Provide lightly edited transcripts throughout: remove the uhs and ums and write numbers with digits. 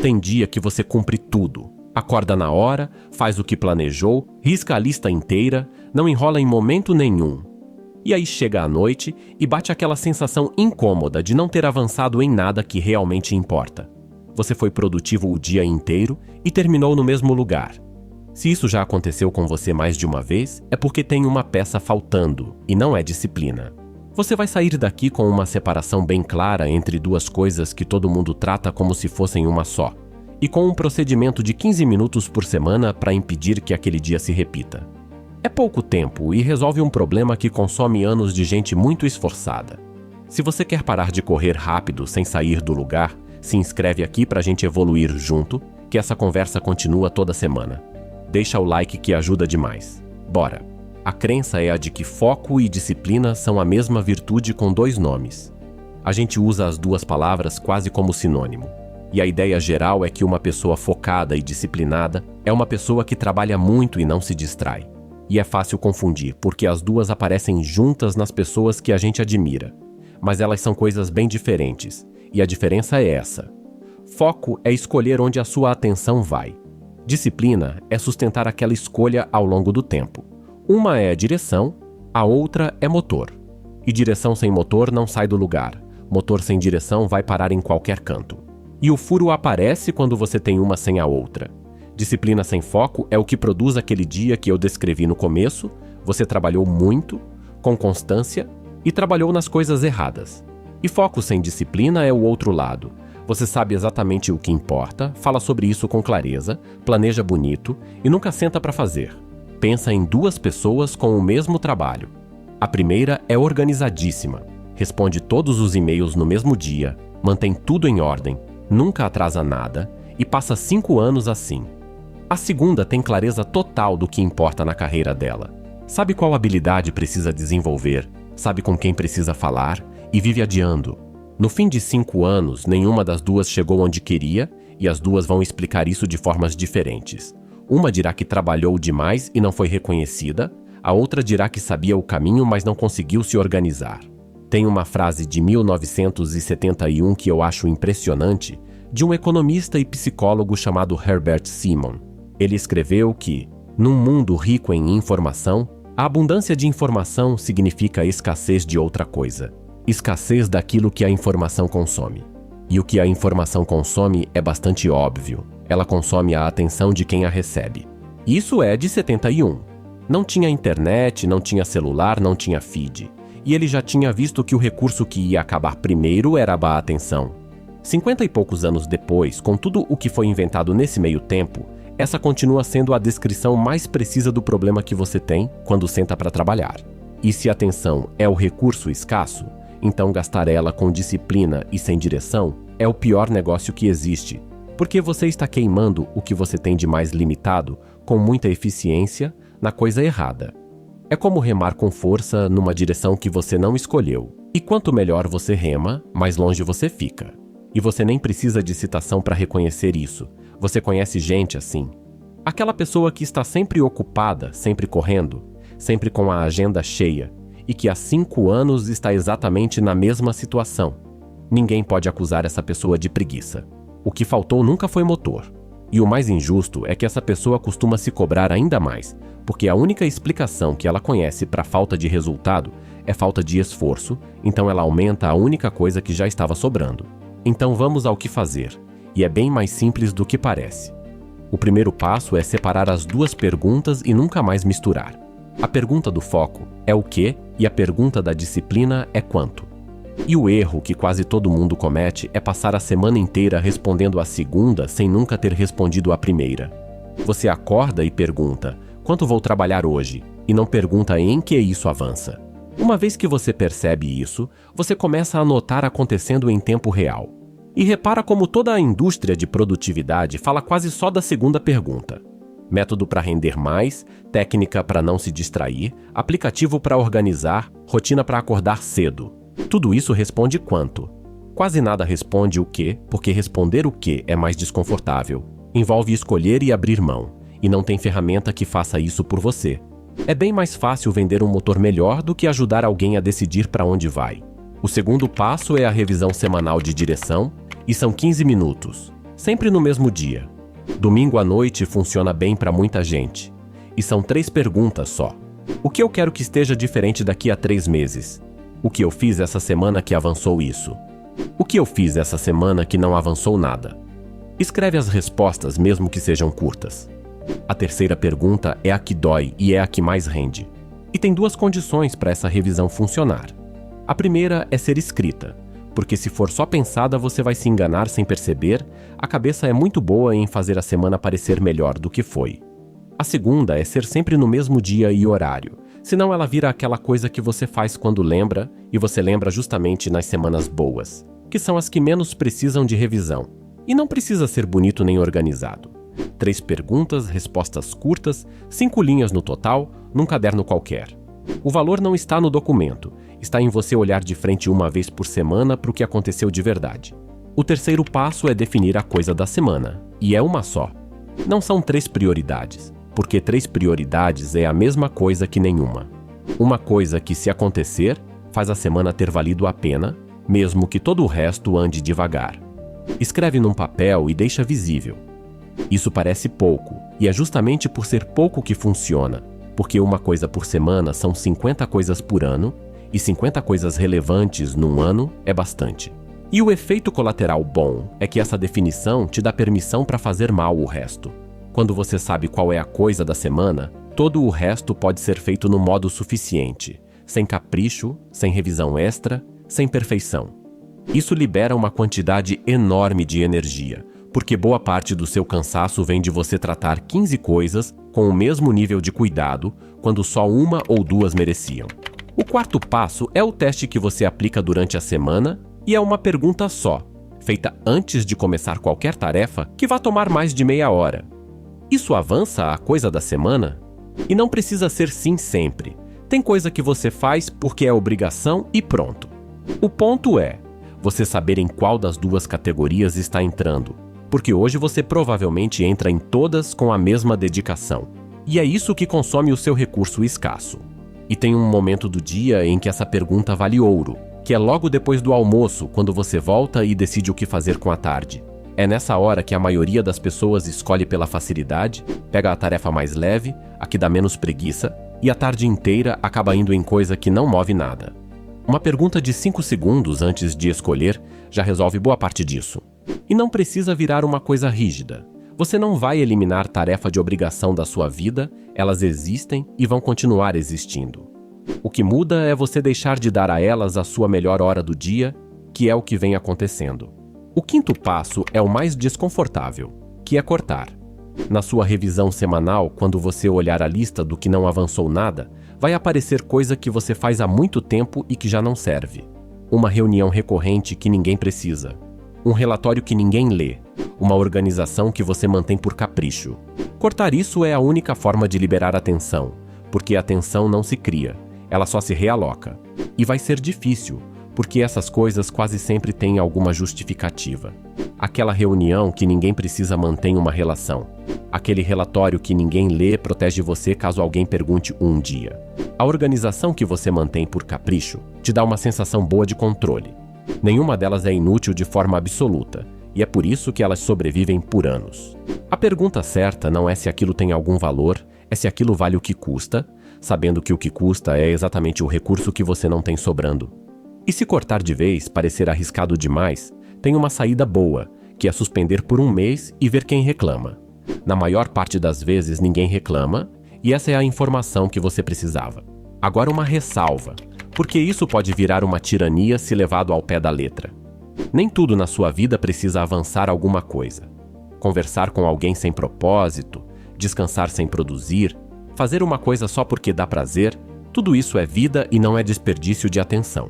Tem dia que você cumpre tudo. Acorda na hora, faz o que planejou, risca a lista inteira, não enrola em momento nenhum. E aí chega a noite e bate aquela sensação incômoda de não ter avançado em nada que realmente importa. Você foi produtivo o dia inteiro e terminou no mesmo lugar. Se isso já aconteceu com você mais de uma vez, é porque tem uma peça faltando e não é disciplina. Você vai sair daqui com uma separação bem clara entre duas coisas que todo mundo trata como se fossem uma só, e com um procedimento de 15 minutos por semana para impedir que aquele dia se repita. É pouco tempo e resolve um problema que consome anos de gente muito esforçada. Se você quer parar de correr rápido sem sair do lugar, se inscreve aqui para a gente evoluir junto, que essa conversa continua toda semana. Deixa o like que ajuda demais. Bora! A crença é a de que foco e disciplina são a mesma virtude com dois nomes. A gente usa as duas palavras quase como sinônimo. E a ideia geral é que uma pessoa focada e disciplinada é uma pessoa que trabalha muito e não se distrai. E é fácil confundir, porque as duas aparecem juntas nas pessoas que a gente admira. Mas elas são coisas bem diferentes, e a diferença é essa. Foco é escolher onde a sua atenção vai. Disciplina é sustentar aquela escolha ao longo do tempo. Uma é direção, a outra é motor. E direção sem motor não sai do lugar. Motor sem direção vai parar em qualquer canto. E o furo aparece quando você tem uma sem a outra. Disciplina sem foco é o que produz aquele dia que eu descrevi no começo. Você trabalhou muito, com constância, e trabalhou nas coisas erradas. E foco sem disciplina é o outro lado. Você sabe exatamente o que importa, fala sobre isso com clareza, planeja bonito e nunca senta para fazer. Pensa em duas pessoas com o mesmo trabalho. A primeira é organizadíssima, responde todos os e-mails no mesmo dia, mantém tudo em ordem, nunca atrasa nada e passa 5 anos assim. A segunda tem clareza total do que importa na carreira dela. Sabe qual habilidade precisa desenvolver, sabe com quem precisa falar e vive adiando. No fim de 5 anos, nenhuma das duas chegou onde queria e as duas vão explicar isso de formas diferentes. Uma dirá que trabalhou demais e não foi reconhecida, a outra dirá que sabia o caminho, mas não conseguiu se organizar. Tem uma frase de 1971 que eu acho impressionante, de um economista e psicólogo chamado Herbert Simon. Ele escreveu que, num mundo rico em informação, a abundância de informação significa escassez de outra coisa. Escassez daquilo que a informação consome. E o que a informação consome é bastante óbvio. Ela consome a atenção de quem a recebe. Isso é de 71. Não tinha internet, não tinha celular, não tinha feed. E ele já tinha visto que o recurso que ia acabar primeiro era a atenção. 50 e poucos anos depois, com tudo o que foi inventado nesse meio tempo, essa continua sendo a descrição mais precisa do problema que você tem quando senta para trabalhar. E se a atenção é o recurso escasso, então gastar ela com disciplina e sem direção é o pior negócio que existe, porque você está queimando o que você tem de mais limitado com muita eficiência na coisa errada. É como remar com força numa direção que você não escolheu. E quanto melhor você rema, mais longe você fica. E você nem precisa de citação para reconhecer isso. Você conhece gente assim. Aquela pessoa que está sempre ocupada, sempre correndo, sempre com a agenda cheia, e que há 5 anos está exatamente na mesma situação. Ninguém pode acusar essa pessoa de preguiça. O que faltou nunca foi motor. E o mais injusto é que essa pessoa costuma se cobrar ainda mais, porque a única explicação que ela conhece para a falta de resultado é falta de esforço, então ela aumenta a única coisa que já estava sobrando. Então vamos ao que fazer, e é bem mais simples do que parece. O primeiro passo é separar as duas perguntas e nunca mais misturar. A pergunta do foco é o que e a pergunta da disciplina é quanto. E o erro que quase todo mundo comete é passar a semana inteira respondendo a segunda sem nunca ter respondido a primeira. Você acorda e pergunta, quanto vou trabalhar hoje? E não pergunta em que isso avança. Uma vez que você percebe isso, você começa a notar acontecendo em tempo real. E repara como toda a indústria de produtividade fala quase só da segunda pergunta. Método para render mais, técnica para não se distrair, aplicativo para organizar, rotina para acordar cedo. Tudo isso responde quanto. Quase nada responde o que, porque responder o que é mais desconfortável. Envolve escolher e abrir mão, e não tem ferramenta que faça isso por você. É bem mais fácil vender um motor melhor do que ajudar alguém a decidir para onde vai. O segundo passo é a revisão semanal de direção, e são 15 minutos. sempre no mesmo dia. Domingo à noite funciona bem para muita gente. E são 3 perguntas só. O que eu quero que esteja diferente daqui a 3 meses? O que eu fiz essa semana que avançou isso? O que eu fiz essa semana que não avançou nada? Escreve as respostas, mesmo que sejam curtas. A terceira pergunta é a que dói e é a que mais rende. E tem 2 condições para essa revisão funcionar. A primeira é ser escrita, porque se for só pensada você vai se enganar sem perceber, a cabeça é muito boa em fazer a semana parecer melhor do que foi. A segunda é ser sempre no mesmo dia e horário, senão ela vira aquela coisa que você faz quando lembra, e você lembra justamente nas semanas boas, que são as que menos precisam de revisão. E não precisa ser bonito nem organizado. 3 perguntas, respostas curtas, 5 linhas no total, num caderno qualquer. O valor não está no documento, está em você olhar de frente uma vez por semana para o que aconteceu de verdade. O terceiro passo é definir a coisa da semana, e é uma só. Não são 3 prioridades, porque 3 prioridades é a mesma coisa que nenhuma. Uma coisa que, se acontecer, faz a semana ter valido a pena, mesmo que todo o resto ande devagar. Escreve num papel e deixa visível. Isso parece pouco, e é justamente por ser pouco que funciona, porque uma coisa por semana são 50 coisas por ano, e 50 coisas relevantes num ano é bastante. E o efeito colateral bom é que essa definição te dá permissão para fazer mal o resto. Quando você sabe qual é a coisa da semana, todo o resto pode ser feito no modo suficiente, sem capricho, sem revisão extra, sem perfeição. Isso libera uma quantidade enorme de energia, porque boa parte do seu cansaço vem de você tratar 15 coisas com o mesmo nível de cuidado, quando só 1 ou 2 mereciam. O quarto passo é o teste que você aplica durante a semana e é uma pergunta só, feita antes de começar qualquer tarefa que vá tomar mais de meia hora. Isso avança a coisa da semana? E não precisa ser sim sempre. Tem coisa que você faz porque é obrigação e pronto. O ponto é você saber em qual das 2 categorias está entrando, porque hoje você provavelmente entra em todas com a mesma dedicação. E é isso que consome o seu recurso escasso. E tem um momento do dia em que essa pergunta vale ouro, que é logo depois do almoço, quando você volta e decide o que fazer com a tarde. É nessa hora que a maioria das pessoas escolhe pela facilidade, pega a tarefa mais leve, a que dá menos preguiça, e a tarde inteira acaba indo em coisa que não move nada. Uma pergunta de 5 segundos antes de escolher já resolve boa parte disso. E não precisa virar uma coisa rígida. Você não vai eliminar tarefa de obrigação da sua vida, elas existem e vão continuar existindo. O que muda é você deixar de dar a elas a sua melhor hora do dia, que é o que vem acontecendo. O quinto passo é o mais desconfortável, que é cortar. Na sua revisão semanal, quando você olhar a lista do que não avançou nada, vai aparecer coisa que você faz há muito tempo e que já não serve. Uma reunião recorrente que ninguém precisa. Um relatório que ninguém lê, uma organização que você mantém por capricho. Cortar isso é a única forma de liberar atenção, porque a atenção não se cria, ela só se realoca. E vai ser difícil, porque essas coisas quase sempre têm alguma justificativa. Aquela reunião que ninguém precisa mantém uma relação. Aquele relatório que ninguém lê protege você caso alguém pergunte um dia. A organização que você mantém por capricho te dá uma sensação boa de controle. Nenhuma delas é inútil de forma absoluta, e é por isso que elas sobrevivem por anos. A pergunta certa não é se aquilo tem algum valor, é se aquilo vale o que custa, sabendo que o que custa é exatamente o recurso que você não tem sobrando. E se cortar de vez parecer arriscado demais, tem uma saída boa, que é suspender por 1 mês e ver quem reclama. Na maior parte das vezes ninguém reclama, e essa é a informação que você precisava. Agora uma ressalva, porque isso pode virar uma tirania se levado ao pé da letra. Nem tudo na sua vida precisa avançar alguma coisa. Conversar com alguém sem propósito, descansar sem produzir, fazer uma coisa só porque dá prazer, tudo isso é vida e não é desperdício de atenção.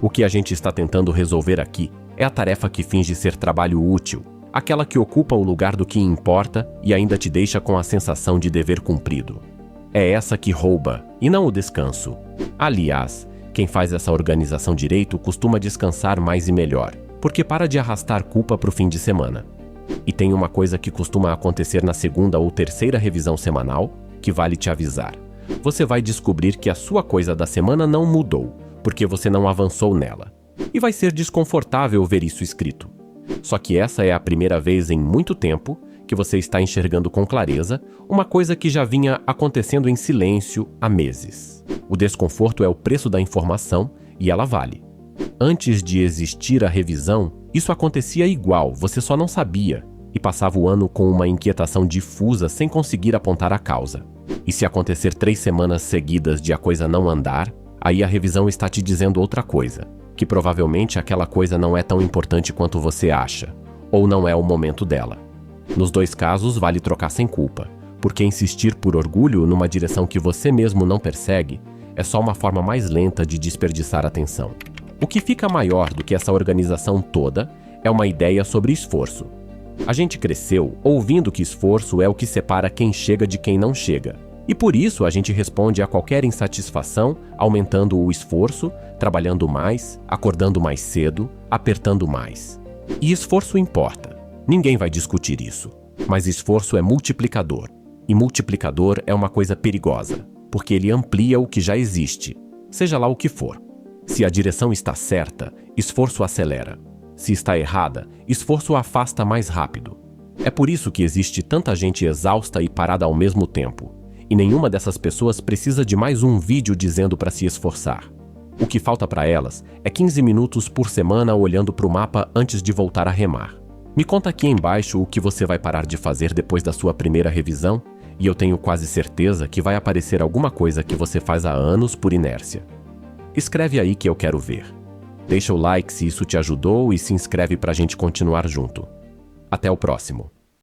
O que a gente está tentando resolver aqui é a tarefa que finge ser trabalho útil, aquela que ocupa o lugar do que importa e ainda te deixa com a sensação de dever cumprido. É essa que rouba, e não o descanso. Aliás, quem faz essa organização direito costuma descansar mais e melhor, porque para de arrastar culpa para o fim de semana. E tem uma coisa que costuma acontecer na 2ª ou 3ª revisão semanal, que vale te avisar. Você vai descobrir que a sua coisa da semana não mudou, porque você não avançou nela. E vai ser desconfortável ver isso escrito. Só que essa é a primeira vez em muito tempo que você está enxergando com clareza uma coisa que já vinha acontecendo em silêncio há meses. O desconforto é o preço da informação e ela vale. Antes de existir a revisão, isso acontecia igual, você só não sabia e passava o ano com uma inquietação difusa sem conseguir apontar a causa. E se acontecer 3 semanas seguidas de a coisa não andar, aí a revisão está te dizendo outra coisa, que provavelmente aquela coisa não é tão importante quanto você acha, ou não é o momento dela. Nos 2 casos, vale trocar sem culpa, porque insistir por orgulho numa direção que você mesmo não persegue é só uma forma mais lenta de desperdiçar atenção. O que fica maior do que essa organização toda é uma ideia sobre esforço. A gente cresceu ouvindo que esforço é o que separa quem chega de quem não chega. E por isso a gente responde a qualquer insatisfação aumentando o esforço, trabalhando mais, acordando mais cedo, apertando mais. E esforço importa. Ninguém vai discutir isso. Mas esforço é multiplicador. E multiplicador é uma coisa perigosa, porque ele amplia o que já existe, seja lá o que for. Se a direção está certa, esforço acelera. Se está errada, esforço afasta mais rápido. É por isso que existe tanta gente exausta e parada ao mesmo tempo. E nenhuma dessas pessoas precisa de mais um vídeo dizendo para se esforçar. O que falta para elas é 15 minutos por semana olhando para o mapa antes de voltar a remar. Me conta aqui embaixo o que você vai parar de fazer depois da sua primeira revisão, e eu tenho quase certeza que vai aparecer alguma coisa que você faz há anos por inércia. Escreve aí que eu quero ver. Deixa o like se isso te ajudou e se inscreve pra gente continuar junto. Até o próximo.